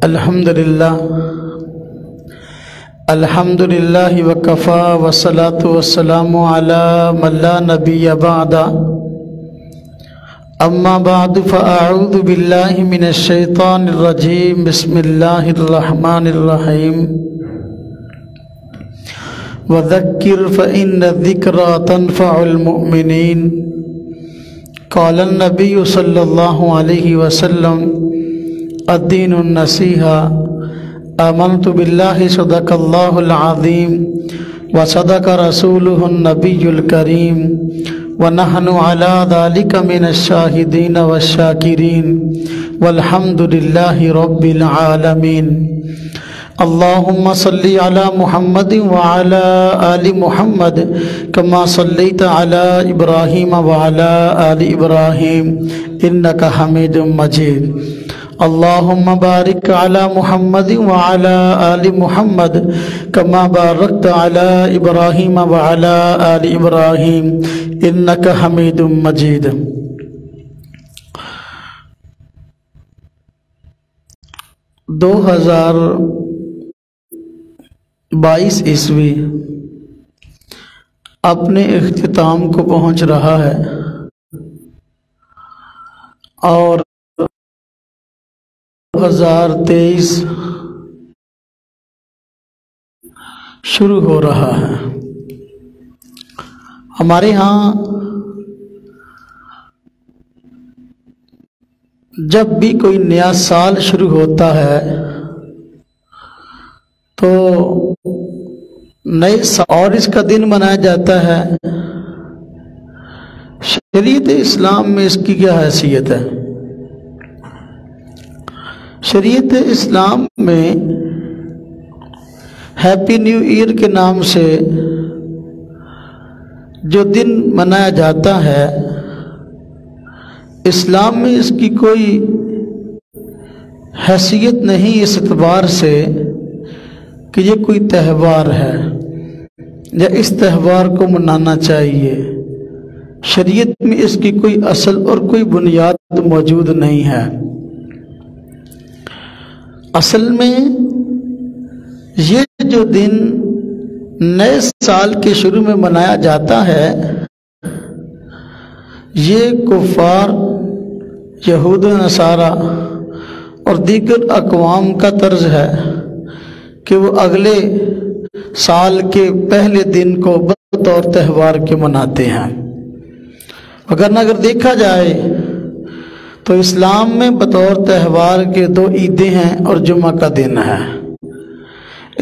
الحمدللہ وکفا والصلاة والسلام علی من لا نبی بعد اما بعد فاعوذ باللہ من الشیطان الرجیم بسم اللہ الرحمن الرحیم وذکر فإن الذکرى تنفع المؤمنین قال النبی صلی اللہ علیہ وسلم الدین النصیحہ آمنت باللہ صدق اللہ العظیم وصدق رسولہ النبی الکریم ونحن علی ذلک من الشاہدین والشاکرین والحمد للہ رب العالمین اللہم صلی علی محمد وعلی آل محمد کما صلیت علی ابراہیم وعلی آل ابراہیم انکا حمید مجید اللہم بارک علی محمد وعلی آل محمد کما بارکت علی ابراہیم وعلی آل ابراہیم انکا حمید مجید۔ 2022 عیسوی اپنے اختتام کو پہنچ رہا ہے اور 2023 شروع ہو رہا ہے۔ ہمارے ہاں جب بھی کوئی نیا سال شروع ہوتا ہے تو نئے سال اور اس کا دن منایا جاتا ہے۔ شریعت اسلام میں اس کی کیا حیثیت ہے؟ شریعت اسلام میں ہیپی نیو ایئر کے نام سے جو دن منایا جاتا ہے، اسلام میں اس کی کوئی حیثیت نہیں اس اعتبار سے کہ یہ کوئی تہوار ہے یا اس تہوار کو منانا چاہیے۔ شریعت میں اس کی کوئی اصل اور کوئی بنیاد موجود نہیں ہے۔ اصل میں یہ جو دن نئے سال کے شروع میں منایا جاتا ہے، یہ کفار، یہود و نصارہ اور دیگر اقوام کا طرز ہے کہ وہ اگلے سال کے پہلے دن کو بطور تہوار کے مناتے ہیں۔ اگر دیکھا جائے تو اسلام میں بطور تہوار کے 2 عیدیں ہیں اور جمعہ کا دن ہے۔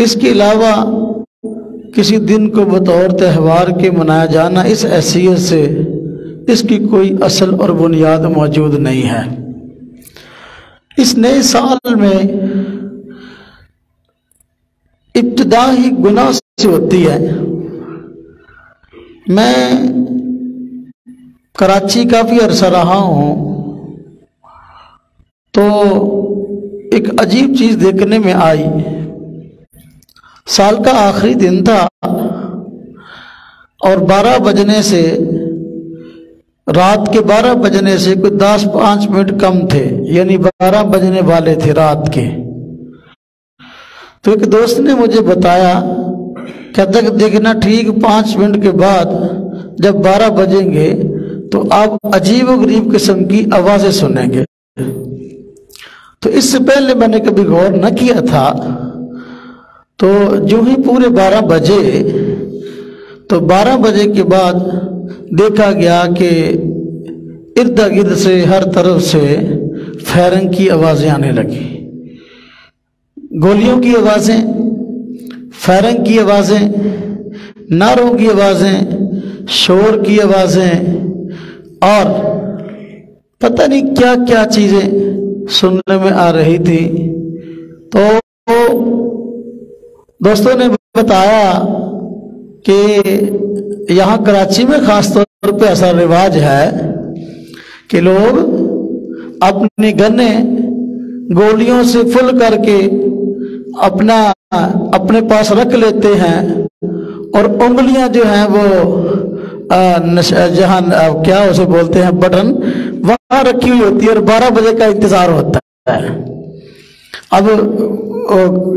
اس کے علاوہ کسی دن کو بطور تہوار کے منایا جانا اس حیثیت سے اس کی کوئی اصل اور بنیاد موجود نہیں ہے۔ اس نئے سال میں ابتدا ہی گناہ سے ہوتی ہے۔ میں کراچی کافی عرصہ رہا ہوں تو ایک عجیب چیز دیکھنے میں آئی۔ سال کا آخری دن تھا اور 12 بجنے سے رات کے 12 بجنے سے کوئی 10-5 منٹ کم تھے، یعنی 12 بجنے والے تھے رات کے۔ تو ایک دوست نے مجھے بتایا کہ دیکھنا ٹھیک 5 منٹ کے بعد جب 12 بجیں گے تو آپ عجیب و غریب قسم کی آوازیں سنیں گے۔ تو اس سے پہلے میں نے کبھی غور نہ کیا تھا، تو جو ہی پورے 12 بجے تو 12 بجے کے بعد دیکھا گیا کہ ارد گرد سے ہر طرف سے فائرنگ کی آوازیں آنے لگی، گولیوں کی آوازیں، فائرنگ کی آوازیں، نعروں کی آوازیں، شور کی آوازیں اور پتہ نہیں کیا کیا چیزیں سننے میں آ رہی تھی۔ تو دوستوں نے بتایا کہ یہاں کراچی میں خاص طور پہ ایسا رواج ہے کہ لوگ اپنے گنے گولیوں سے فل کر کے اپنے پاس رکھ لیتے ہیں اور انگلیاں جو ہیں وہ جہاں کیا اسے بولتے ہیں بٹن وہاں رکھی ہوئی ہوتی ہے اور 12 بجے کا انتظار ہوتا ہے۔ اب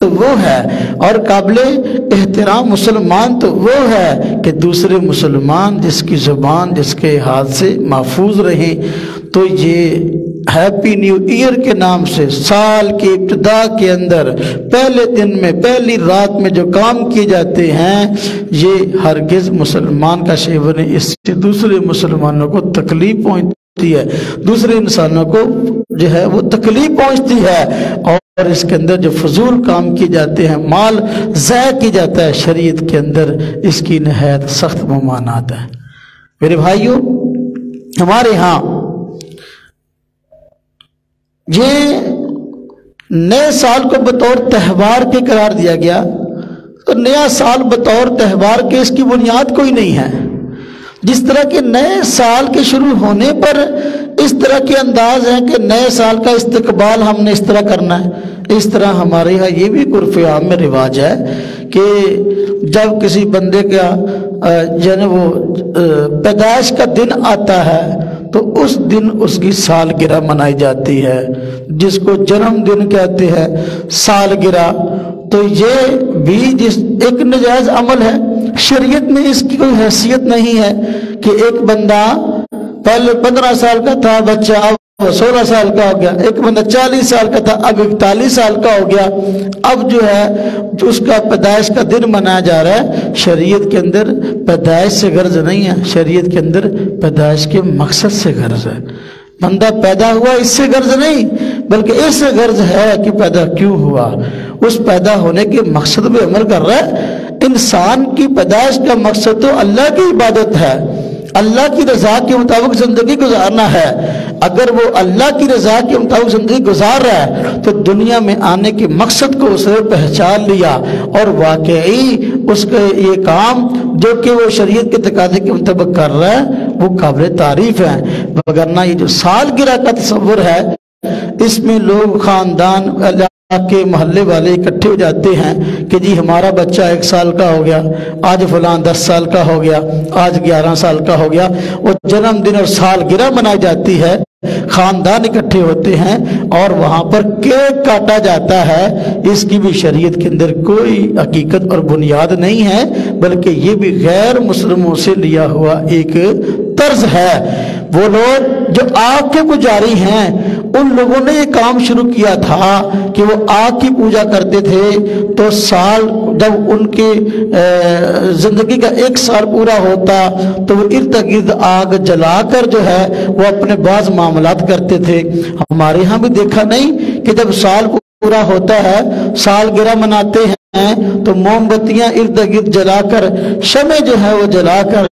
تو وہ ہے، اور قابل احترام مسلمان تو وہ ہے کہ دوسرے مسلمان جس کی زبان جس کے ہاتھ سے محفوظ رہے. تو یہ ہیپی نیو ایئر کے نام سے سال کی ابتدا کے اندر پہلے دن میں پہلی رات میں جو کام کیے جاتے ہیں، یہ ہرگز مسلمان کا شیور نہیں. اس سے دوسرے مسلمانوں کو تکلیف پہنچتی ہے، دوسرے انسانوں کو جو ہے وہ تکلیف پہنچتی ہے، اور اس کے اندر جو فضول کام کیے جاتے ہیں، مال ضائع کیا جاتا ہے، شریعت کے اندر اس کی نہایت سخت ممانعت ہے. میرے بھائیوں، ہمارے ہاں یہ نئے سال کو بطور تہوار کے قرار دیا گیا، تو نیا سال بطور تہوار کے اس کی بنیاد کوئی نہیں ہے. جس طرح کے نئے سال کے شروع ہونے پر اس طرح کے انداز ہیں کہ نئے سال کا استقبال ہم نے اس طرح کرنا ہے، اس طرح ہمارے یہاں یہ بھی عرف عام میں رواج ہے کہ جب کسی بندے کا یعنی وہ پیدائش کا دن آتا ہے تو اس دن اس کی سالگرہ منائی جاتی ہے، جس کو جنم دن کہتے ہیں، سالگرہ. تو یہ بھی ایک ناجائز عمل ہے. شریعت میں اس کی کوئی حیثیت نہیں ہے کہ ایک بندہ پہلے 15 سال کا تھا بچہ، اب 16 سال کا ہو گیا، ایک بندہ 40 سال کا تھا اب 41 سال کا ہو گیا، اب جو ہے اس کا پیدائش کا دن منایا جا رہا ہے. شریعت کے اندر پیدائش سے غرض نہیں ہے، شریعت کے اندر پیدائش کے مقصد سے غرض ہے. بندہ پیدا ہوا اس سے غرض نہیں، بلکہ اس سے غرض ہے کہ پیدا کیوں ہوا، اس پیدا ہونے کے مقصد پہ عمل کر رہا ہے. انسان کی پیدائش کا مقصد تو اللہ کی عبادت ہے، اللہ کی رضا کے مطابق زندگی گزارنا ہے. اگر وہ اللہ کی رضا کے مطابق زندگی گزار رہا ہے تو دنیا میں آنے کے مقصد کو اس نے پہچان لیا، اور واقعی اس کا یہ کام جو کہ وہ شریعت کے تقاضے کے مطابق کر رہا ہے وہ قابل تعریف ہے. وگرنہ یہ جو سالگرہ کا تصور ہے، اس میں لوگ خاندان کے محلے والے اکٹھے ہو جاتے ہیں کہ جی ہمارا بچہ 1 سال کا ہو گیا، آج فلان 10 سال کا ہو گیا، آج 11 سال کا ہو گیا. وہ جنم دن اور سالگرہ منائی جاتی ہے، خاندان اکٹھے ہوتے ہیں اور وہاں پر کیک کاٹا جاتا ہے. اس کی بھی شریعت کے اندر کوئی حقیقت اور بنیاد نہیں ہے، بلکہ یہ بھی غیر مسلموں سے لیا ہوا ایک طرز ہے. وہ لوگ جو آگ کے پجاری ہیں، ان لوگوں نے یہ کام شروع کیا تھا کہ وہ آگ کی پوجا کرتے تھے. تو سال جب ان کی زندگی کا 1 سال پورا ہوتا تو وہ ارد گرد آگ جلا کر جو ہے وہ اپنے بعض معاملات کرتے تھے. ہمارے ہاں بھی دیکھا نہیں کہ جب سال پورا ہوتا ہے، سالگرہ مناتے ہیں تو موم بتیاں ارد گرد جلا کر، شمع جو ہے وہ جلا کر،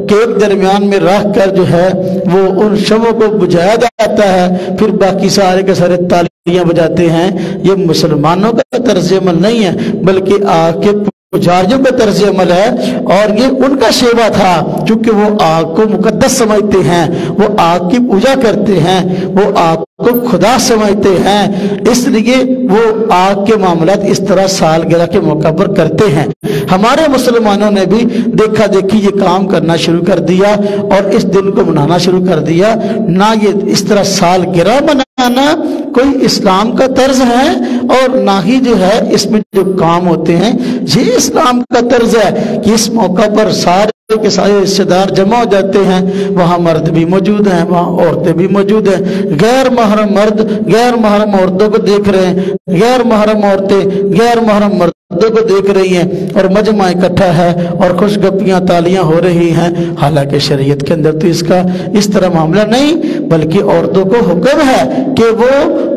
کیک درمیان میں رکھ کر جو ہے وہ ان شمعوں کو بجھایا جاتا ہے، پھر باقی سارے کے سارے تالیاں بجاتے ہیں. یہ مسلمانوں کا طرز عمل نہیں ہے، بلکہ آگ کے پجاریوں کا طرز عمل ہے، اور یہ ان کا شیوا تھا. چونکہ وہ آگ کو مقدس سمجھتے ہیں، وہ آگ کی پوجا کرتے ہیں، وہ آگ کو خدا سمجھتے ہیں، اس لیے وہ آگ کے معاملات اس طرح سالگرہ کے موقع پر کرتے ہیں. ہمارے مسلمانوں نے بھی دیکھا دیکھی یہ کام کرنا شروع کر دیا اور اس دن کو منانا شروع کر دیا. نہ یہ اس طرح سالگرہ منانا کوئی اسلام کا طرز ہے، اور نہ ہی جو ہے اس میں جو کام ہوتے ہیں یہ اسلام کا طرز ہے کہ اس موقع پر سارے کے سارے رشتہ دار جمع ہو جاتے ہیں. وہاں مرد بھی موجود ہیں، وہاں عورتیں بھی موجود ہیں. غیر محرم مرد غیر محرم عورتوں کو دیکھ رہے ہیں، غیر محرم عورتیں غیر محرم مردوں کو دیکھ رہی ہیں، اور مجمع اکٹھا ہے اور خوش گپیاں تالیاں ہو رہی ہیں. حالانکہ شریعت کے اندر تو اس کا اس طرح معاملہ نہیں، بلکہ عورتوں کو حکم ہے کہ وہ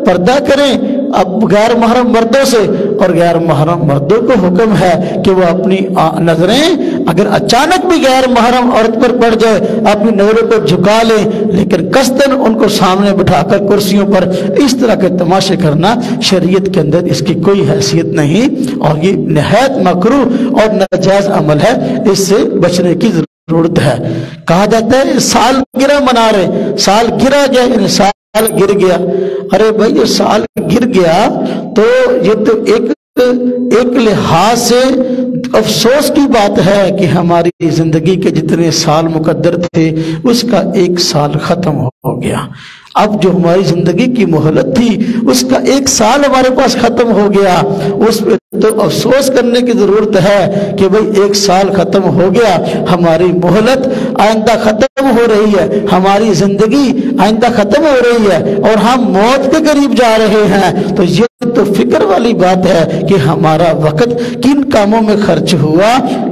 پردہ کریں اب غیر محرم مردوں سے، اور غیر محرم مردوں کو حکم ہے کہ وہ اپنی نظریں اگر اچانک بھی غیر محرم عورت پر پڑ جائے اپنی نظروں کو جھکا لیں، لیکن قصداً ان کو سامنے بٹھا کر کرسیوں پر اس طرح کے تماشے کرنا شریعت کے اندر اس کی کوئی حیثیت نہیں، اور یہ نہایت مکروہ اور ناجائز عمل ہے. اس سے بچنے کی ضرورت ہے. کہا جاتا ہے سال گرہ منا رہے، سال گرہ جو ہے سال گر گیا. ارے بھائی یہ سال گر گیا تو یہ تو ایک لحاظ سے افسوس کی بات ہے کہ ہماری زندگی کے جتنے سال مقدر تھے اس کا 1 سال ختم ہو گیا. اب جو ہماری زندگی کی مہلت تھی اس کا 1 سال ہمارے پاس ختم ہو گیا، اس پہ تو افسوس کرنے کی ضرورت ہے کہ بھئی 1 سال ختم ہو گیا، ہماری مہلت آئندہ ختم ہو رہی ہے، ہماری زندگی آئندہ ختم ہو رہی ہے اور ہم موت کے قریب جا رہے ہیں۔ تو یہ تو فکر والی بات ہے کہ ہمارا وقت کن کاموں میں خرچ ہوا،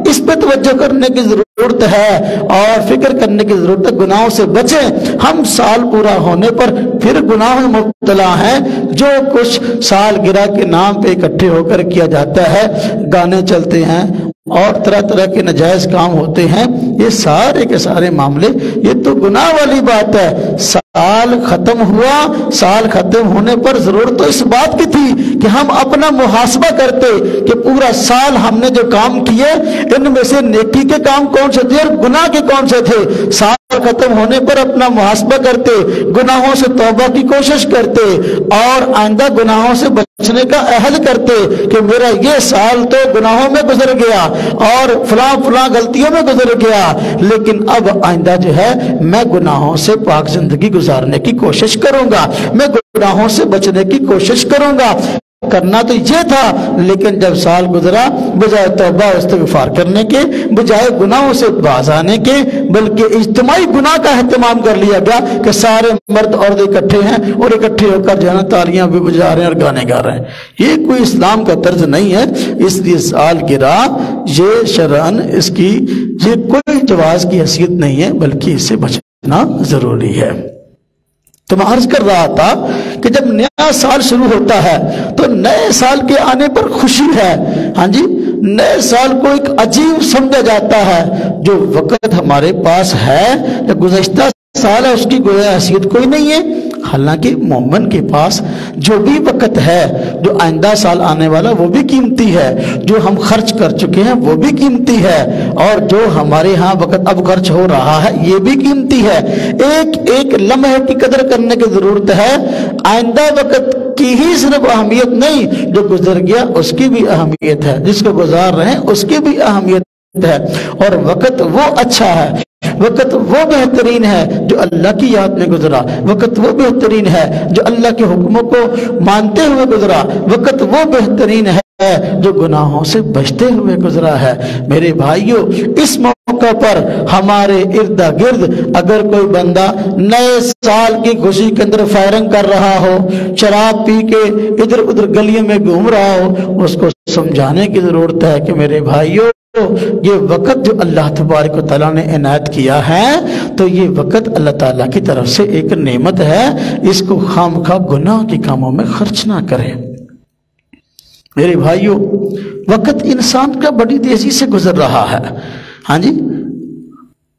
اس پہ توجہ کرنے کی ضرورت ہے اور فکر کرنے کی ضرورت ہے۔ گناہوں سے بچیں۔ ہم سال پورا ہونے پر پھر گناہوں میں مبتلا ہیں، جو کچھ سالگرہ کے نام پہ اکٹھے ہو کر کیا جاتا ہے، گانے چلتے ہیں اور طرح طرح کے ناجائز کام ہوتے ہیں، یہ سارے کے سارے معاملے یہ تو گناہ والی بات ہے۔ سال ختم ہوا، سال ختم ہونے پر ضرورت تو اس بات کی تھی کہ ہم اپنا محاسبہ کرتے کہ پورا سال ہم نے جو کام کیے ان میں سے نیکی کے کام کون سے تھے اور گناہ کے کون سے تھے۔ سال ختم ہونے پر اپنا محاسبہ کرتے، گناہوں سے توبہ کی کوشش کرتے اور آئندہ گناہوں سے بچنے کا عہد کرتے کہ میرا یہ سال تو گناہوں میں گزر گیا اور فلاں فلاں غلطیوں میں گزر گیا، لیکن اب آئندہ جو ہے میں گناہوں سے پاک زندگی گزارنے کی کوشش کروں گا، میں گناہوں سے بچنے کی کوشش کروں گا۔ کرنا تو یہ تھا، لیکن جب سال گزرا بجائے توبہ استغفار کرنے کے، بجائے گناہوں سے باز آنے کے، بلکہ اجتماعی گناہ کا اہتمام کر لیا گیا کہ سارے مرد عورت اکٹھے ہیں اور اکٹھے ہو کر جو ہے نا تالیاں بھی بجا رہے ہیں اور گانے گا رہے ہیں۔ یہ کوئی اسلام کا طرز نہیں ہے۔ اس لیے سالگرہ یہ شرعاً اس کی یہ کوئی جواز کی حیثیت نہیں ہے، بلکہ اس سے بچنا ضروری ہے۔ تو میں عرض کر رہا تھا کہ جب نیا سال شروع ہوتا ہے تو نئے سال کے آنے پر خوشی ہے، ہاں جی، نئے سال کو ایک عجیب سمجھا جاتا ہے۔ جو وقت ہمارے پاس ہے، جو گزشتہ سال ہے، اس کی گویا حیثیت کوئی نہیں ہے، حالانکہ مومن کے پاس جو بھی وقت ہے، جو آئندہ سال آنے والا وہ بھی قیمتی ہے، جو ہم خرچ کر چکے ہیں وہ بھی قیمتی ہے، اور جو ہمارے ہاں وقت اب خرچ ہو رہا ہے یہ بھی قیمتی ہے۔ ایک ایک لمحے کی قدر کرنے کی ضرورت ہے۔ آئندہ وقت کی ہی صرف اہمیت نہیں، جو گزر گیا اس کی بھی اہمیت ہے، جس کو گزار رہے ہیں اس کی بھی اہمیت ہے۔ اور وقت وہ اچھا ہے، وقت وہ بہترین ہے جو اللہ کی یاد میں گزرا، وقت وہ بہترین ہے جو اللہ کے حکموں کو مانتے ہوئے گزرا، وقت وہ بہترین ہے جو گناہوں سے بچتے ہوئے گزرا ہے۔ میرے بھائیوں، اس موقع پر ہمارے ارد گرد اگر کوئی بندہ نئے سال کی خوشی کے اندر فائرنگ کر رہا ہو، شراب پی کے ادھر ادھر گلیوں میں گھوم رہا ہو، اس کو سمجھانے کی ضرورت ہے کہ میرے بھائیوں، یہ وقت جو اللہ تبارک و تعالیٰ نے عنایت کیا ہے تو یہ وقت اللہ تعالیٰ کی طرف سے ایک نعمت ہے، اس کو خامخواہ گناہ کے کاموں میں خرچ نہ کریں۔ میرے بھائیوں، وقت انسان کا بڑی تیزی سے گزر رہا ہے، ہاں جی،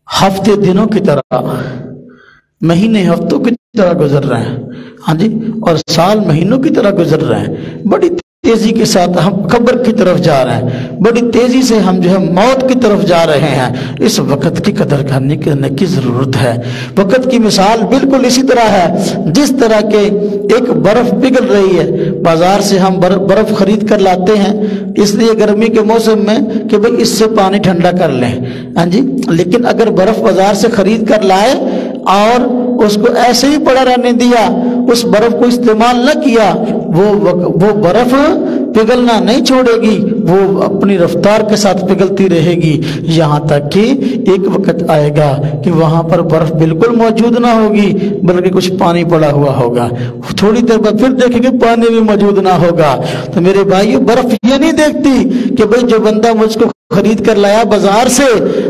ہفتے دنوں کی طرح، مہینے ہفتوں کی طرح گزر رہے ہیں، ہاں جی، اور سال مہینوں کی طرح گزر رہے ہیں۔ بڑی تیزی کے ساتھ ہم قبر کی طرف جا رہے ہیں، بڑی تیزی سے ہم جو ہے موت کی طرف جا رہے ہیں۔ اس وقت کی قدر کرنے کی ضرورت ہے۔ وقت کی مثال بالکل اسی طرح ہے جس طرح کہ ایک برف پگھل رہی ہے، بازار سے ہم برف خرید کر لاتے ہیں اس لیے گرمی کے موسم میں کہ بھئی اس سے پانی ٹھنڈا کر لیں، ہاں جی، لیکن اگر برف بازار سے خرید کر لائے اور اس کو ایسے ہی پڑا رہنے دیا، اس برف کو استعمال نہ کیا، وہ برف پگھلنا نہیں چھوڑے گی، وہ اپنی رفتار کے ساتھ پگھلتی رہے گی، یہاں تک کہ ایک وقت آئے گا کہ وہاں پر برف بالکل موجود نہ ہوگی بلکہ کچھ پانی پڑا ہوا ہوگا، تھوڑی دیر بعد پھر دیکھیں گے پانی بھی موجود نہ ہوگا۔ تو میرے بھائیو، برف یہ نہیں دیکھتی کہ بھئی جو بندہ مجھ کو خرید کر لایا بازار سے،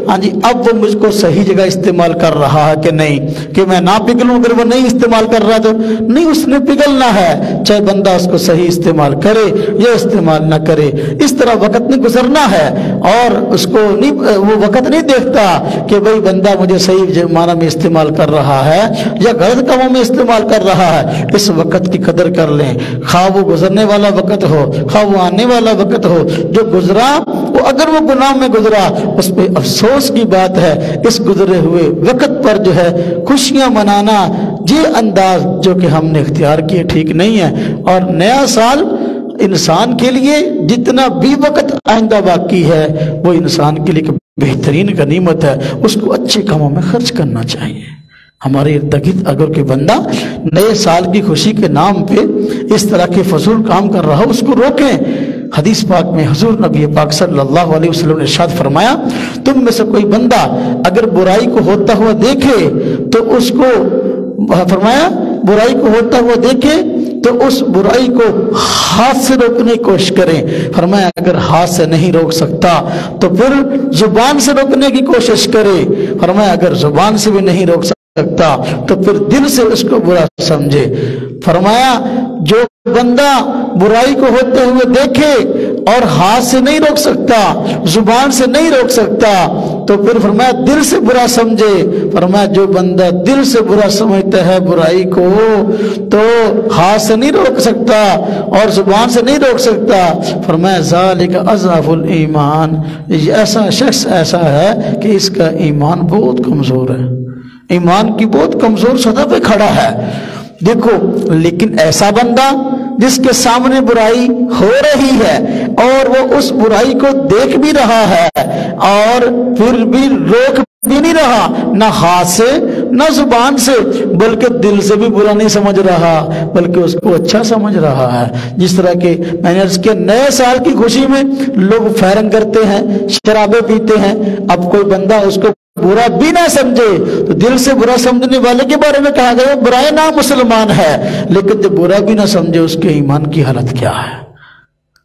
ہاں جی، اب وہ مجھ کو صحیح جگہ استعمال کر رہا ہے کہ نہیں، کہ میں نہ پگھلوں، اگر وہ نہیں استعمال کر رہا تو نہیں، اس نے پگھلنا ہے، چاہے بندہ اس کو صحیح استعمال کرے یا استعمال نہ کرے۔ اس طرح وقت نہیں گزرنا ہے، اور اس کو نہیں، وہ وقت نہیں دیکھتا کہ بھئی بندہ مجھے صحیح معنی میں استعمال کر رہا ہے یا غلط کاموں میں استعمال کر رہا ہے۔ اس وقت کی قدر کر لیں، خواہ وہ گزرنے والا وقت ہو، خواہ وہ آنے والا وقت ہو، جو گزرا وہ اگر وہ گناہ میں گزرا اس پہ افسوس کی بات ہے۔ اس گزرے ہوئے وقت پر جو ہے خوشیاں منانا، یہ انداز جو کہ ہم نے اختیار کیے ٹھیک نہیں ہے۔ اور نیا سال انسان کے لیے جتنا بھی وقت آئندہ باقی ہے وہ انسان کے لیے بہترین غنیمت ہے، اس کو اچھے کاموں میں خرچ کرنا چاہیے۔ ہمارے ارد گرد اگر کوئی بندہ نئے سال کی خوشی کے نام پہ اس طرح کے فضول کام کر رہا ہو اس کو روکیں۔ حدیث پاک میں حضور نبی پاک صلی اللہ علیہ وسلم نے ارشاد فرمایا تم میں سے کوئی بندہ اگر برائی کو ہوتا ہوا دیکھے تو اس کو فرمایا برائی کو ہوتا ہوا دیکھے تو اس برائی کو ہاتھ سے روکنے کی کوشش کریں۔ فرمایا اگر ہاتھ سے نہیں روک سکتا تو پھر زبان سے روکنے کی کوشش کرے۔ فرمایا اگر زبان سے بھی نہیں روک سکتا تو پھر دل سے اس کو برا سمجھے۔ فرمایا جو بندہ برائی کو ہوتے ہوئے دیکھے اور ہاتھ سے نہیں روک سکتا، زبان سے نہیں روک سکتا، تو پھر فرمایا دل سے برا سمجھے۔ فرمایا جو بندہ دل سے برا سمجھتا ہے برائی کو تو ہاتھ سے نہیں روک سکتا اور زبان سے نہیں روک سکتا۔ فرمایا ذالک اضعف الایمان، ایسا شخص ایسا ہے کہ اس کا ایمان بہت کمزور ہے، ایمان کی بہت کمزور سطح پہ کھڑا ہے۔ دیکھو لیکن ایسا بندہ جس کے سامنے برائی ہو رہی ہے اور وہ اس برائی کو دیکھ بھی رہا ہے اور پھر بھی روک بھی نہیں رہا، نہ ہاتھ سے نہ زبان سے، بلکہ دل سے بھی برا نہیں سمجھ رہا بلکہ اس کو اچھا سمجھ رہا ہے۔ جس طرح کہ میں نے عرض کیا نئے سال کی خوشی میں لوگ فائرنگ کرتے ہیں، شرابیں پیتے ہیں، اب کوئی بندہ اس کو برا بھی نہ سمجھے تو دل سے برا سمجھنے والے کے بارے میں کہا گیا برائے نا مسلمان ہے، لیکن جب برا بھی نہ سمجھے اس کے ایمان کی حالت کیا ہے۔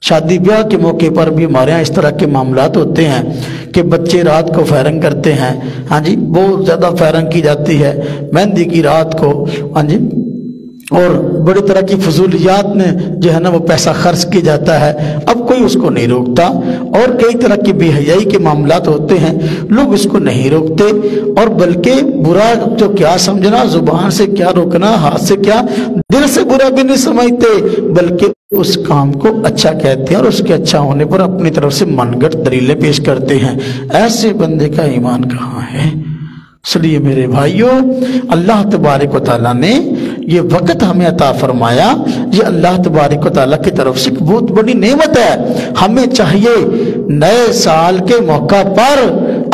شادی بیاہ کے موقع پر بھی ہمارے یہاں اس طرح کے معاملات ہوتے ہیں کہ بچے رات کو فائرنگ کرتے ہیں، ہاں جی بہت زیادہ فائرنگ کی جاتی ہے مہندی کی رات کو، ہاں جی اور بڑی طرح کی فضولیات میں جو ہے نا وہ پیسہ خرچ کیا جاتا ہے، اب کوئی اس کو نہیں روکتا، اور کئی طرح کی بے حیائی کے معاملات ہوتے ہیں لوگ اس کو نہیں روکتے، اور بلکہ برا تو کیا سمجھنا، زبان سے کیا روکنا، ہاتھ سے کیا، دل سے برا بھی نہیں سمجھتے بلکہ اس کام کو اچھا کہتے ہیں اور اس کے اچھا ہونے پر اپنی طرف سے من گھڑت دلیلیں پیش کرتے ہیں۔ ایسے بندے کا ایمان کہاں ہے؟ اس لیے میرے بھائیوں اللہ تبارک و تعالیٰ نے یہ وقت ہمیں عطا فرمایا، یہ اللہ تبارک و تعالیٰ کی طرف سے ایک بہت بڑی نعمت ہے۔ ہمیں چاہیے نئے سال کے موقع پر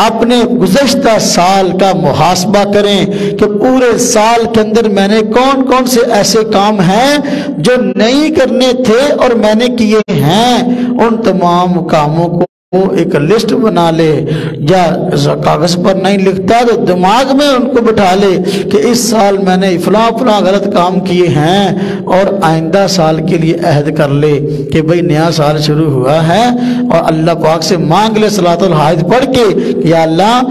اپنے گزشتہ سال کا محاسبہ کریں کہ پورے سال کے اندر میں نے کون کون سے ایسے کام ہیں جو نہیں کرنے تھے اور میں نے کیے ہیں، ان تمام کاموں کو ایک لسٹ بنا لے، یا کاغذ پر نہیں لکھتا تو دماغ میں ان کو بٹھا لے کہ اس سال میں نے فلاں فلاں غلط کام کیے ہیں، اور آئندہ سال کے لیے عہد کر لے کہ بھئی نیا سال شروع ہوا ہے اور اللہ پاک سے مانگ لے صلاۃ الحاجت پڑھ کے کہ یا اللہ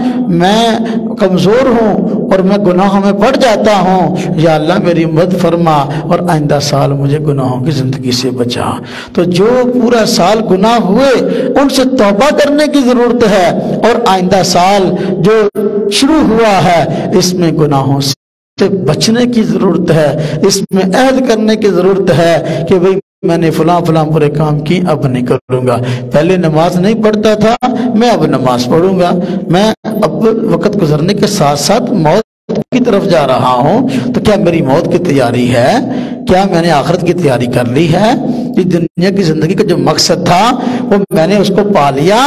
میں کمزور ہوں اور میں گناہوں میں پڑ جاتا ہوں، یا اللہ میری مدد فرما اور آئندہ سال مجھے گناہوں کی زندگی سے بچا۔ تو جو پورا سال گناہ ہوئے ان سے توبہ کرنے کی ضرورت ہے، اور آئندہ سال جو شروع ہوا ہے اس میں گناہوں سے بچنے کی ضرورت ہے، اس میں عہد کرنے کی ضرورت ہے کہ بھئی میں نے فلاں فلاں برے کام کی، اب نہیں کروں گا۔ پہلے نماز نہیں پڑھتا تھا، میں اب نماز پڑھوں گا۔ میں اب وقت گزرنے کے ساتھ ساتھ موت کی طرف جا رہا ہوں، تو کیا میری موت کی تیاری ہے؟ کیا میں نے آخرت کی تیاری کر لی ہے؟ اس دنیا کی زندگی کا جو مقصد تھا وہ میں نے اس کو پا لیا،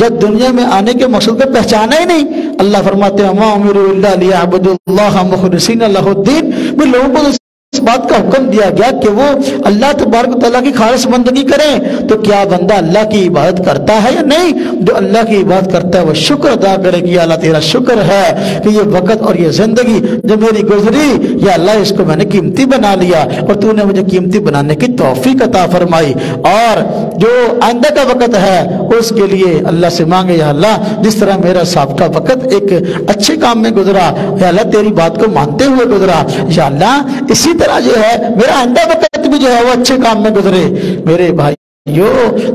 یا دنیا میں آنے کے مقصد کو پہچانا ہی نہیں؟ اللہ فرماتے ہیں ما امروا الا لیعبدوا اللہ مخلصین لہ الدین، بھی لوگوں کو اس بات کا حکم دیا گیا کہ وہ اللہ تبارک و تعالیٰ کی خالص بندگی کریں، تو کیا بندہ اللہ کی عبادت کرتا ہے یا نہیں؟ جو اللہ کی عبادت کرتا ہے وہ شکر ادا کرے کہ یا اللہ تیرا شکر ہے کہ یہ وقت اور یہ زندگی جو میری گزری، یا اللہ اس کو میں نے قیمتی بنا لیا اور تو نے مجھے قیمتی بنانے کی توفیق عطا فرمائی، اور جو آئندہ کا وقت ہے اس کے لیے اللہ سے مانگے یا اللہ جس طرح میرا سابقہ وقت ایک اچھے کام میں گزرا، یا اللہ تیری بات کو مانتے ہوئے گزرا، یا اللہ اسی طرح جو ہے میرا آئندہ وقت بھی جو ہے وہ اچھے کام میں گزرے۔ میرے بھائیو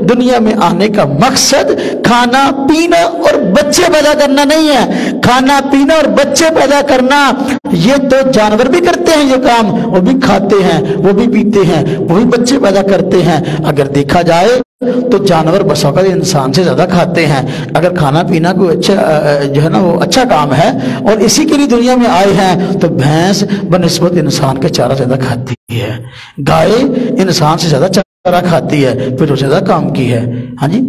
دنیا میں آنے کا مقصد کھانا پینا اور بچے پیدا کرنا نہیں ہے۔ کھانا پینا اور بچے پیدا کرنا یہ تو جانور بھی کرتے ہیں، یہ کام وہ بھی کھاتے ہیں، وہ بھی پیتے ہیں، وہی بچے پیدا کرتے ہیں۔ اگر دیکھا جائے تو جانور بس اوقات انسان سے زیادہ کھاتے ہیں۔ اگر کھانا پینا کوئی اچھا جو ہے نا وہ اچھا کام ہے اور اسی کے لیے دنیا میں آئے ہیں، تو بھینس بنسبت انسان کے چارہ زیادہ کھاتی ہے، گائے انسان سے زیادہ چارہ کھاتی ہے، پھر وہ زیادہ کام کی ہے، ہاں جی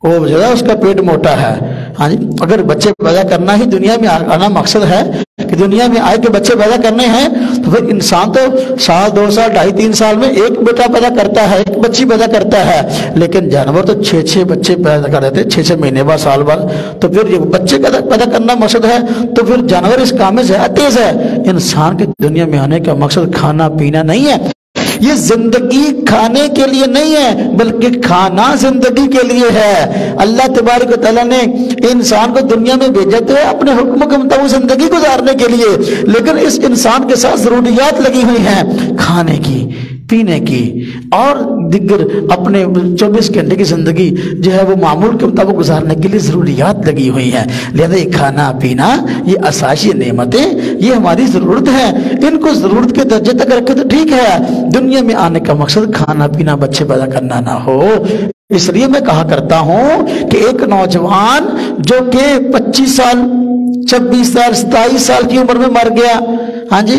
وہ زیادہ اس کا پیٹ موٹا ہے، ہاں جی، اگر بچے پیدا کرنا ہی دنیا میں آنا مقصد ہے کہ دنیا میں آئے کے بچے پیدا کرنے ہیں، تو پھر انسان تو سال 2 سال 2.5-3 سال میں ایک بیٹا پیدا کرتا ہے، ایک بچی پیدا کرتا ہے، لیکن جانور تو 6 بچے پیدا کر دیتے ہیں 6 مہینے بعد، سال بعد۔ تو پھر یہ بچے پیدا کرنا مقصد ہے، تو پھر جانور اس کام میں زیادہ تیز ہے۔ انسان کے دنیا میں آنے کا مقصد کھانا پینا نہیں ہے، یہ زندگی کھانے کے لیے نہیں ہے بلکہ کھانا زندگی کے لیے ہے۔ اللہ تبارک و تعالیٰ نے انسان کو دنیا میں بھیجا تو ہے اپنے حکم کے مطابق زندگی گزارنے کے لیے، لیکن اس انسان کے ساتھ ضروریات لگی ہوئی ہیں کھانے کی، پینے کی اور دیگر اپنے 24 گھنٹے کی زندگی جو ہے وہ معمول کے مطابق گزارنے کے لیے ضروریات لگی ہوئی ہیں۔ لہذا یہ کھانا پینا، یہ اساسی نعمتیں، یہ ہماری ضرورت ہے، ان کو ضرورت کے درجے تک رکھے تو ٹھیک ہے۔ دنیا میں آنے کا مقصد کھانا پینا، بچے پیدا کرنا نہ ہو۔ اس لیے میں کہا کرتا ہوں کہ ایک نوجوان جو کہ 25 سال 26 سال 27 سال کی عمر میں مر گیا، ہاں جی،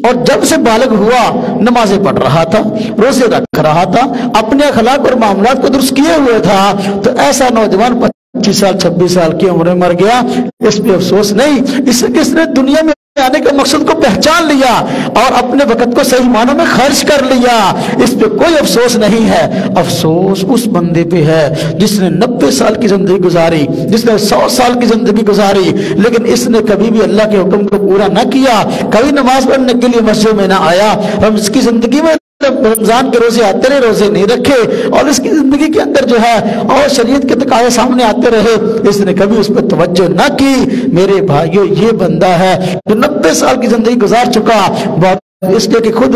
اور جب سے بالغ ہوا نمازیں پڑھ رہا تھا، روزے رکھ رہا تھا، اپنے اخلاق اور معاملات کو درست کیے ہوئے تھا، تو ایسا نوجوان 25 سال 26 سال کی عمر میں مر گیا، اس پہ افسوس نہیں، اس نے دنیا میں آنے کے مقصد کو پہچان لیا اور اپنے وقت کو صحیح معنوں میں خرچ کر لیا، اس پہ کوئی افسوس نہیں ہے۔ افسوس اس بندے پہ ہے جس نے 90 سال کی زندگی گزاری، جس نے 100 سال کی زندگی گزاری، لیکن اس نے کبھی بھی اللہ کے حکم کو پورا نہ کیا، کبھی نماز پڑھنے کے لیے مسجد میں نہ آیا، ہم اس کی زندگی میں رمضان کے روزے آتے رہے، روزے نہیں رکھے، اور اس کی زندگی کے اندر جو ہے اور شریعت کے تقاضے سامنے آتے رہے، اس نے کبھی اس پہ توجہ نہ کی۔ میرے بھائیو، یہ بندہ ہے جو 90 سال کی زندگی گزار چکا، اس لیے کہ خود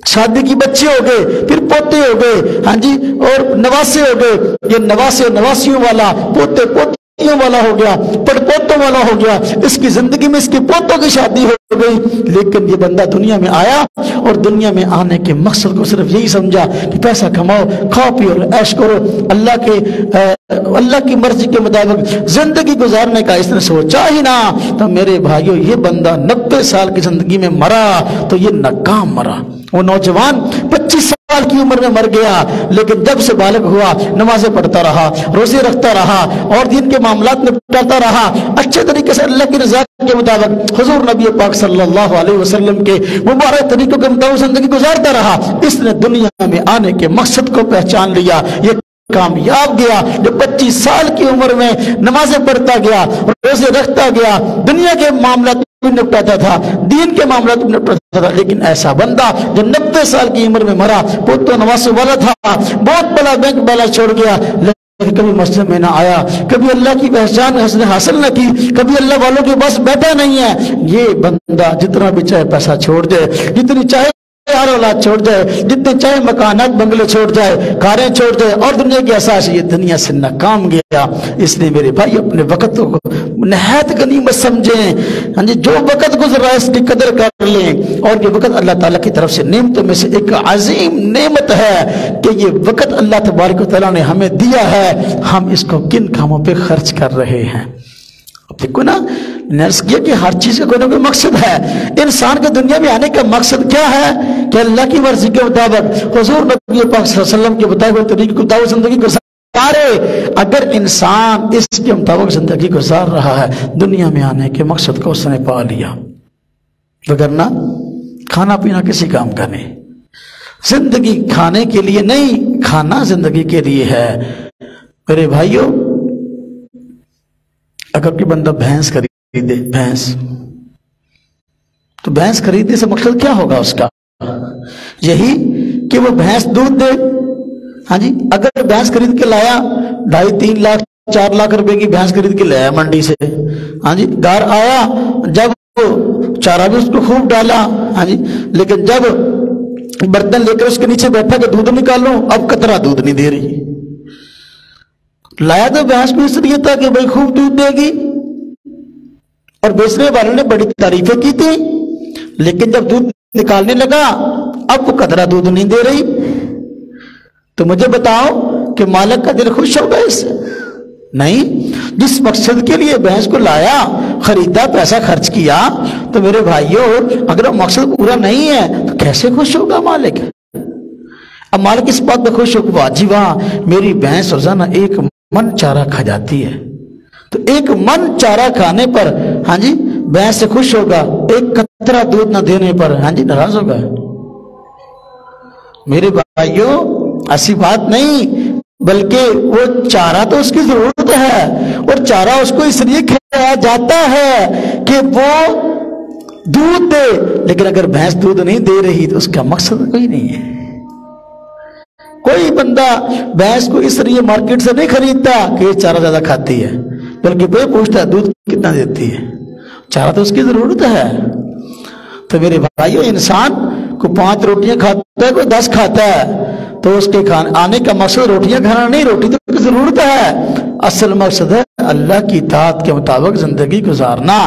شادی کی بچے ہو گئے، پھر پوتے ہو گئے، ہاں جی، اور نواسے ہو گئے، یہ نواسے نواسیوں والا، پوتے پوتیوں والا ہو گیا، پڑ پوتوں والا ہو گیا، اس کی زندگی میں اس کی پوتوں کی شادی ہو گئی، لیکن یہ بندہ دنیا میں آیا اور دنیا میں آنے کے مقصد کو صرف یہی سمجھا کہ پیسہ کماؤ، کھاؤ پیو اور عیش کرو، اللہ کی مرضی کے مطابق زندگی گزارنے کا اس نے سوچا ہی نہ۔ تو میرے بھائیو، یہ بندہ 90 سال کی زندگی میں مرا تو یہ ناکام مرا۔ وہ نوجوان 25 سال کی عمر میں مر گیا، لیکن جب سے بالغ ہوا نمازیں پڑھتا رہا، روزے رکھتا رہا اور دین کے معاملات میں پڑھتا رہا، اچھے طریقے سے اللہ کی رضا کے مطابق حضور نبی پاک صلی اللہ علیہ وسلم کے مبارک طریقوں کے مطابق زندگی گزارتا رہا۔ اس نے دنیا میں آنے کے مقصد کو پہچان لیا، یہ کامیاب گیا جو 25 سال کی عمر میں نمازیں پڑھتا گیا، روزے رکھتا گیا، دنیا کے معاملات نپٹاتا تھا، دین کے معاملات میں نپٹاتا تھا، لیکن ایسا بندہ جو 90 سال کی عمر میں مرا، پوتوں نواسوں والا تھا، بہت بڑا بینک بیلنس چھوڑ گیا، لیکن کبھی مسجد میں نہ آیا، کبھی اللہ کی پہچان حاصل نہ کی، کبھی اللہ والوں کے پاس بیٹھا نہیں ہے۔ یہ بندہ جتنا بھی چاہے پیسہ چھوڑ دے، جتنی چاہے یار اولاد چھوڑ جائے، جتنے چاہے مکانات بنگلے چھوڑ جائے، کاریں چھوڑ جائے اور دنیا کی اساس، یہ دنیا سے ناکام گیا۔ اس لیے میرے بھائی اپنے وقت کو نہایت غنیمت سمجھیں، ہاں جی، جو وقت گزر رہا ہے اس کی قدر کر لیں، اور یہ وقت اللہ تعالیٰ کی طرف سے نعمتوں میں سے ایک عظیم نعمت ہے کہ یہ وقت اللہ تبارک و تعالیٰ نے ہمیں دیا ہے، ہم اس کو کن کاموں پہ خرچ کر رہے ہیں۔ دیکھو نا، نرس کیا کہ ہر چیز کا کوئی نہ کوئی مقصد ہے۔ انسان کے دنیا میں آنے کا مقصد کیا ہے کہ اللہ کی مرضی کے مطابق حضور نبی پاک صلی اللہ علیہ وسلم کے بتائے ہوئے طریقے کے مطابق زندگی گزارے۔ اگر انسان اس کے مطابق زندگی گزار رہا ہے، دنیا میں آنے کے مقصد کو اس نے پا لیا، وگرنہ کھانا پینا کسی کام کا نہیں۔ زندگی کھانے کے لیے نہیں، کھانا زندگی کے لیے ہے۔ میرے بھائیوں، اگر کوئی بندہ بھینس خریدے، بھینس، تو بھینس خریدنے سے مقصد کیا ہوگا اس کا؟ یہی کہ وہ بھینس دودھ دے۔ ہاں جی، اگر بھینس خرید کے لایا 2.5-3 لاکھ 4 لاکھ روپے کی بھینس خرید کے لایا منڈی سے، ہاں جی، گھر آیا، جب وہ چارہ بھی اس کو خوب ڈالا، ہاں جی، لیکن جب برتن لے کر اس کے نیچے بیٹھا کہ دودھ نکالو، اب قطرہ دودھ نہیں دے رہی۔ لایا تو بھینس کو اس لیے تھا کہ بھائی خوب دودھ دے گی، اور بیچنے والوں نے بڑی تعریفیں کی تھی، لیکن جب دودھ نکالنے لگا اب وہ قطرہ دودھ نہیں دے رہی۔ تو مجھے بتاؤ کہ مالک کا دل خوش ہوگا اس سے؟ نہیں۔ جس مقصد کے لیے بھینس کو لایا، خریدا، پیسہ خرچ کیا، تو میرے بھائیوں اگر وہ مقصد پورا نہیں ہے تو کیسے خوش ہوگا مالک؟ اب مالک اس بات پہ خوش ہوگا، واہ جی واہ، میری بھینس روزانہ 1 من چارہ کھا جاتی ہے، تو ایک من چارہ کھانے پر ہاں جی بھینس سے خوش ہوگا، ایک قطرہ دودھ نہ دینے پر ہاں جی ناراض ہوگا؟ میرے بھائیوں ایسی بات نہیں، بلکہ وہ چارہ تو اس کی ضرورت ہے، اور چارہ اس کو اس لیے کھلایا جاتا ہے کہ وہ دودھ دے، لیکن اگر بھینس دودھ نہیں دے رہی تو اس کا مقصد کوئی نہیں ہے۔ کوئی بندہ بھینس کو اس لیے مارکیٹ سے نہیں خریدتا کہ یہ چارہ زیادہ کھاتی ہے، بلکہ کوئی پوچھتا ہے دودھ کتنا دیتی ہے، چارہ تو اس کی ضرورت ہے۔ تو میرے بھائیو انسان کو 5 روٹیاں کھاتا ہے، کوئی 10 کھاتا ہے، تو اس کے آنے کا مقصد روٹیاں کھانا نہیں، روٹی تو ضرورت ہے، اصل مقصد ہے اللہ کی اطاعت کے مطابق زندگی گزارنا۔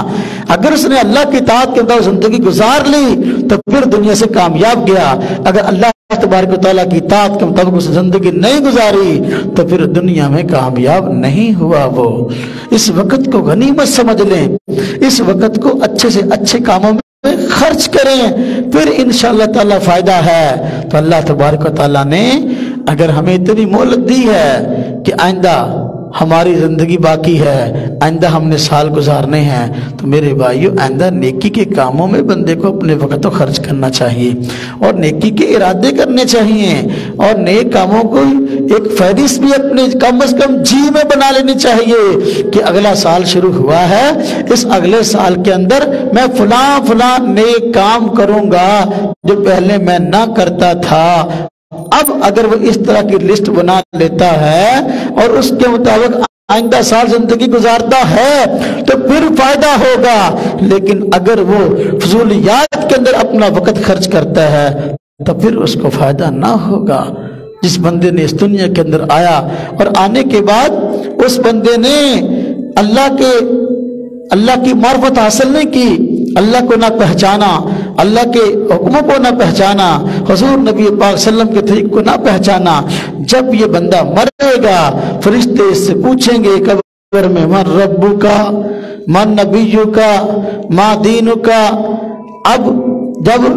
اگر اس نے اللہ کی اطاعت کے مطابق زندگی گزار لی تو پھر دنیا سے کامیاب گیا، اگر اللہ تبارک و تعالیٰ کی اطاعت کے مطابق اس زندگی نہیں گزاری تو پھر دنیا میں کامیاب نہیں ہوا وہ۔ اس وقت کو غنیمت سمجھ لیں، اس وقت کو اچھے سے اچھے کاموں میں خرچ کریں، پھر انشاءاللہ تعالیٰ فائدہ ہے۔ تو اللہ تبارک و تعالیٰ نے اگر ہمیں اتنی مہلت دی ہے کہ آئندہ ہماری زندگی باقی ہے، آئندہ ہم نے سال گزارنے ہیں، تو میرے بھائیو آئندہ نیکی کے کاموں میں بندے کو اپنے وقت کو خرچ کرنا چاہیے، اور نیکی کے ارادے کرنے چاہیے، اور نیک کاموں کو ایک فہرست بھی اپنے کم از کم جی میں بنا لینی چاہیے کہ اگلا سال شروع ہوا ہے، اس اگلے سال کے اندر میں فلاں فلاں نیک کام کروں گا جو پہلے میں نہ کرتا تھا۔ اب اگر وہ اس طرح کی لسٹ بنا لیتا ہے اور اس کے مطابق آئندہ سال زندگی گزارتا ہے تو پھر فائدہ ہوگا، لیکن اگر وہ فضولیات کے اندر اپنا وقت خرچ کرتا ہے تو پھر اس کو فائدہ نہ ہوگا۔ جس بندے نے اس دنیا کے اندر آیا اور آنے کے بعد اس بندے نے اللہ کی معرفت حاصل نہیں کی، اللہ کو نہ پہچانا، اللہ کے حکموں کو نہ پہچانا، حضور نبی پاک صلی اللہ علیہ وسلم کے طریق کو نہ پہچانا، جب یہ بندہ مرے گا فرشتے اس سے پوچھیں گے قبر میں من ربک من نبیک ما دینک۔ اب جب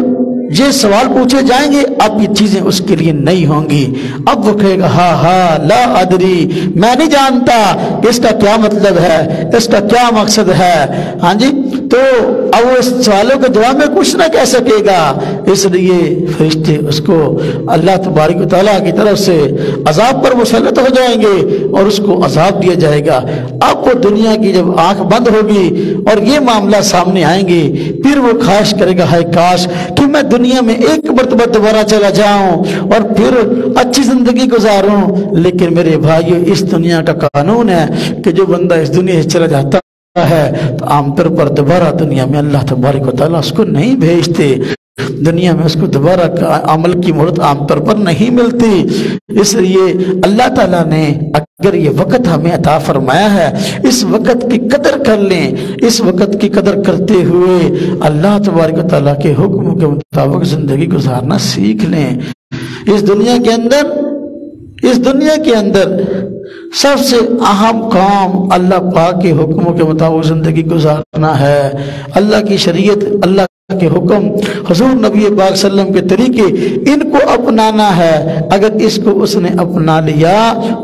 یہ سوال پوچھے جائیں گے اب یہ چیزیں اس کے لیے نہیں ہوں گی، اب وہ کہے گا ہاں لا ادری، میں نہیں جانتا اس کا کیا مطلب ہے، اس کا کیا مقصد ہے، ہاں جی۔ تو اب وہ اس سوالوں کے جواب میں کچھ نہ کہہ سکے گا، اس لیے فرشتے اس کو اللہ تبارک و تعالیٰ کی طرف سے عذاب پر مسلط ہو جائیں گے اور اس کو عذاب دیا جائے گا۔ اب وہ دنیا کی جب آنکھ بند ہوگی اور یہ معاملہ سامنے آئیں گے پھر وہ خواہش کرے گا ہائے کاش کہ میں دنیا میں ایک مرتبہ دوبارہ چلا جاؤں اور پھر اچھی زندگی گزاروں۔ لیکن میرے بھائیو اس دنیا کا قانون ہے کہ جو بندہ اس دنیا سے چلا جاتا ہے تو عام طور پر دوبارہ دنیا میں اللہ تبارک و تعالیٰ اس کو نہیں بھیجتے، دنیا میں اس کو دوبارہ عمل کی مہلت عام طور پر نہیں ملتی۔ اس لیے اللہ تعالیٰ نے اگر یہ وقت ہمیں عطا فرمایا ہے اس وقت کی قدر کر لیں، اس وقت کی قدر کرتے ہوئے اللہ تبارک و تعالیٰ کے حکم کے مطابق زندگی گزارنا سیکھ لیں۔ اس دنیا کے اندر سب سے اہم کام اللہ پاک کے حکموں کے مطابق زندگی گزارنا ہے، اللہ کی شریعت، اللہ کے حکم، حضور نبی پاک صلی اللہ علیہ وسلم کے طریقے، ان کو اپنانا ہے۔ اگر اس کو اس نے اپنا لیا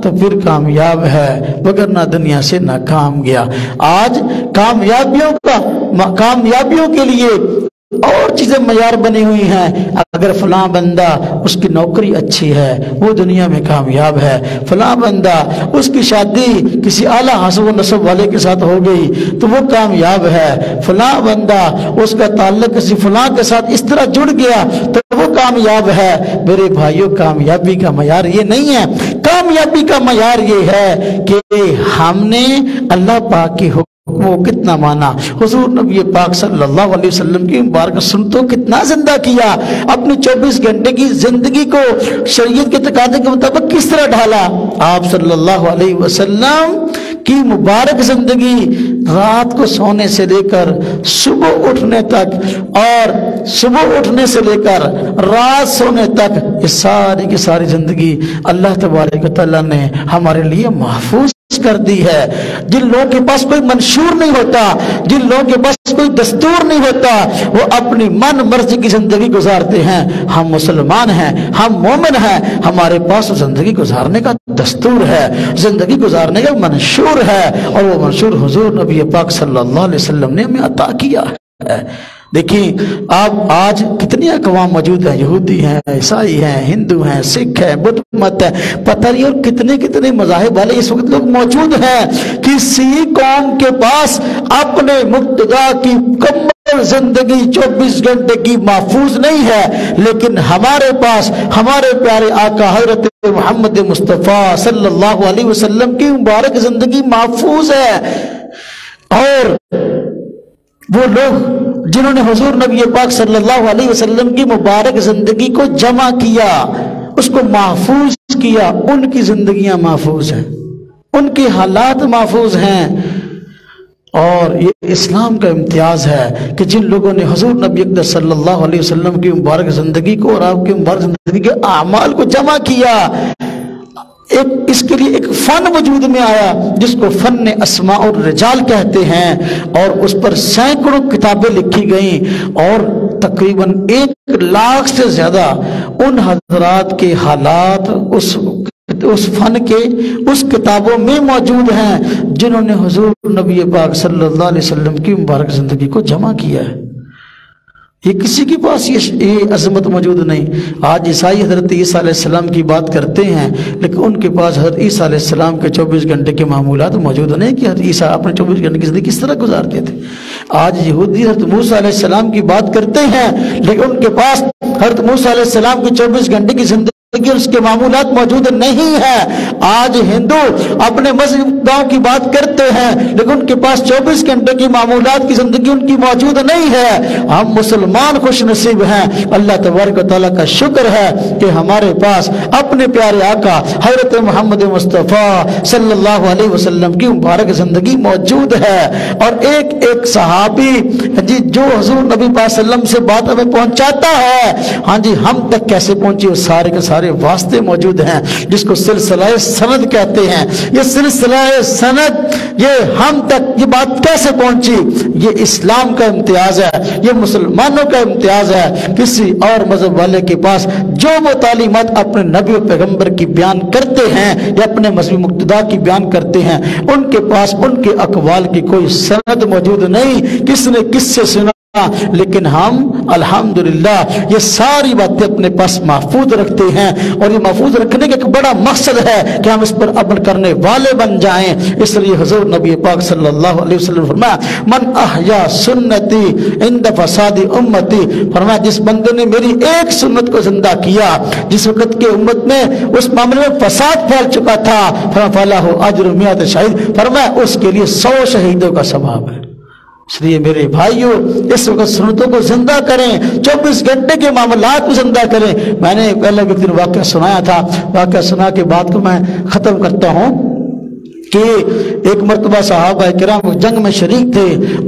تو پھر کامیاب ہے، وگرنہ دنیا سے ناکام گیا۔ آج کامیابیوں کے لیے اور چیزیں معیار بنی ہوئی ہیں، اگر فلاں بندہ اس کی نوکری اچھی ہے وہ دنیا میں کامیاب ہے، فلاں بندہ اس کی شادی کسی اعلیٰ حسب و نسب والے کے ساتھ ہو گئی تو وہ کامیاب ہے، فلاں بندہ اس کا تعلق کسی فلاں کے ساتھ اس طرح جڑ گیا تو وہ کامیاب ہے۔ میرے بھائیوں کامیابی کا معیار یہ نہیں ہے، کامیابی کا معیار یہ ہے کہ ہم نے اللہ پاک کی وہ کتنا مانا، حضور نبی پاک صلی اللہ علیہ وسلم کی مبارک سنتوں کتنا زندہ کیا، اپنی 24 گھنٹے کی زندگی کو شریعت کے تقاضے کے مطابق کس طرح ڈھالا۔ آپ صلی اللہ علیہ وسلم کی مبارک زندگی رات کو سونے سے لے کر صبح اٹھنے تک اور صبح اٹھنے سے لے کر رات سونے تک، یہ ساری کی ساری زندگی اللہ تبارک و تعالیٰ نے ہمارے لیے محفوظ کر دی ہے. جن لوگوں کے پاس کوئی منشور نہیں ہوتا, جن لوگوں کے پاس کوئی دستور نہیں ہوتا, وہ اپنی من مرضی کی زندگی گزارتے ہیں. ہم مسلمان ہیں, ہم مومن ہیں, ہمارے پاس زندگی گزارنے کا دستور ہے, زندگی گزارنے کا منشور ہے, اور وہ منشور حضور نبی پاک صلی اللہ علیہ وسلم نے ہمیں عطا کیا ہے. دیکھیں آپ آج کتنی اقوام موجود ہیں, یہودی ہیں, عیسائی ہیں, ہندو ہیں, سکھ ہیں, بدھ مت ہیں, پتہ نہیں اور کتنے کتنے مذاہب والے اس وقت لوگ موجود ہیں. کسی قوم کے پاس اپنے مقتدا کی مکمل زندگی 24 گھنٹے کی محفوظ نہیں ہے, لیکن ہمارے پاس ہمارے پیارے آقا حضرت محمد مصطفیٰ صلی اللہ علیہ وسلم کی مبارک زندگی محفوظ ہے. اور وہ لوگ جنہوں نے حضور نبی پاک صلی اللہ علیہ وسلم کی مبارک زندگی کو جمع کیا, اس کو محفوظ کیا, ان کی زندگیاں محفوظ ہیں, ان کے حالات محفوظ ہیں. اور یہ اسلام کا امتیاز ہے کہ جن لوگوں نے حضور نبی اقدس صلی اللہ علیہ وسلم کی مبارک زندگی کو اور آپ کی مبارک زندگی کے اعمال کو جمع کیا, اس کے لیے ایک فن وجود میں آیا جس کو فن اسماء الرجال کہتے ہیں, اور اس پر سینکڑوں کتابیں لکھی گئیں, اور تقریباً 1 لاکھ سے زیادہ ان حضرات کے حالات اس فن کے اس کتابوں میں موجود ہیں جنہوں نے حضور نبی پاک صلی اللہ علیہ وسلم کی مبارک زندگی کو جمع کیا ہے. یہ کسی کے پاس یہ عظمت موجود نہیں. آج عیسائی حضرت عیسیٰ علیہ السلام کی بات کرتے ہیں, لیکن ان کے پاس حضرت عیسیٰ علیہ السلام کے 24 گھنٹے کے معمولات موجود نہیں کہ حضرت عیسیٰ اپنے 24 گھنٹے کی زندگی کس طرح گزارتے تھے. آج یہودی حضرت موسیٰ علیہ السلام کی بات کرتے ہیں, لیکن ان کے پاس حضرت موسیٰ علیہ السلام کی 24 گھنٹے کی زندگی اس کے معمولات موجود نہیں ہے. آج ہندو اپنے مذہب کی بات کرتے ہیں, لیکن ان کے پاس 24 گھنٹے کی معمولات کی زندگی ان کی موجود نہیں ہے. ہم مسلمان خوش نصیب ہیں, اللہ تبارک و تعالیٰ کا شکر ہے کہ ہمارے پاس اپنے پیارے آقا حضرت محمد مصطفیٰ صلی اللہ علیہ وسلم کی مبارک زندگی موجود ہے. اور ایک ایک صحابی جی جو حضور نبی پاک صلی اللہ علیہ وسلم سے بات ہمیں پہنچاتا ہے, ہاں جی ہم تک کیسے پہنچی, وہ سارے کے سارے واسطے موجود ہیں جس کو سلسلہ سند کہتے ہیں. یہ سلسلہ سند یہ ہم تک یہ بات کیسے پہنچی, یہ اسلام کا امتیاز ہے, یہ مسلمانوں کا امتیاز ہے. کسی اور مذہب والے کے پاس جو وہ تعلیمات اپنے نبی و پیغمبر کی بیان کرتے ہیں یا اپنے مذہبی مقتدا کی بیان کرتے ہیں, ان کے پاس ان کے اقوال کی کوئی سند موجود نہیں, کس نے کس سے سنا. لیکن ہم الحمدللہ یہ ساری باتیں اپنے پاس محفوظ رکھتے ہیں, اور یہ محفوظ رکھنے کا ایک بڑا مقصد ہے کہ ہم اس پر عمل کرنے والے بن جائیں. اس لیے حضور نبی پاک صلی اللہ علیہ وسلم فرمایا, من احیا سنتی عند فساد امتی, فرمایا جس بندے نے میری ایک سنت کو زندہ کیا جس وقت کے امت میں اس معاملے میں فساد پھیل چکا تھا, فرمایا فلاح اجر 100 شہید, فرمایا اس کے لیے 100 شہیدوں کا ثواب ہے. اس لیے میرے بھائیوں اس وقت سنتوں کو زندہ کریں, 24 گھنٹے کے معاملات کو زندہ کریں. میں نے پہلے ایک دن واقعہ سنایا تھا, واقعہ سنا کے بعد کو میں ختم کرتا ہوں کہ ایک مرتبہ صحابہ کرام جنگ میں شریک تھے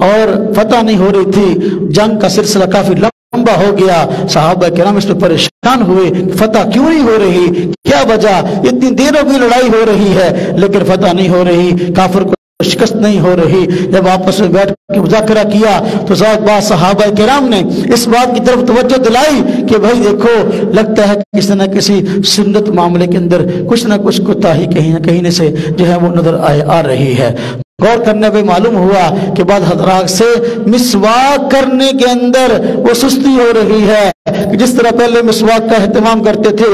اور فتح نہیں ہو رہی تھی, جنگ کا سلسلہ کافی لمبا ہو گیا. صحابہ کرام اس پہ پریشان ہوئے, فتح کیوں نہیں ہو رہی, کیا وجہ, اتنی دنوں کی لڑائی ہو رہی ہے لیکن فتح نہیں ہو رہی, کافر کو شکست نہیں ہو رہی. جب آپس میں بیٹھ کے مذاکرہ کیا تو صحابہ کرام نے اس بات کی طرف توجہ دلائی کہ بھائی دیکھو لگتا ہے کہ کسی نہ کسی سنت معاملے کے اندر کچھ نہ کچھ کوتاہی کہیں نہ کہیں سے جو ہے وہ نظر آ رہی ہے. غور کرنے پہ معلوم ہوا کہ بعض حضرات سے مسواک کرنے کے اندر وہ سستی ہو رہی ہے, کہ جس طرح پہلے مسواک کا اہتمام کرتے تھے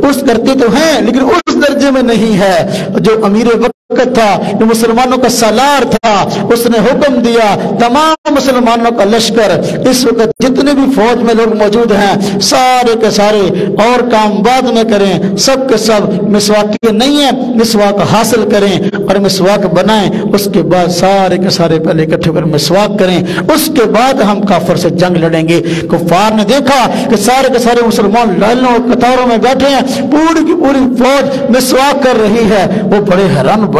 اس کرتے تو ہیں لیکن اس درجے میں نہیں ہے. جو امیر وقت تھا, جو مسلمانوں کا سالار تھا, اس نے حکم دیا تمام مسلمانوں کا لشکر اس وقت جتنے بھی فوج میں لوگ موجود ہیں سارے کے سارے اور کام بعد میں کریں, سب کے سب مسواک کے نہیں ہیں مسواک حاصل کریں اور مسواک بنائیں. اس کے بعد سارے کے سارے پہلے اکٹھے کر مسواک کریں, اس کے بعد ہم کافر سے جنگ لڑیں گے. کفار نے دیکھا کہ سارے کے سارے مسلمان لائنوں اور قطاروں میں بیٹھے ہیں, پوری کی پوری فوج مسواک کر رہی ہے, وہ بڑے حیران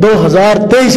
2023,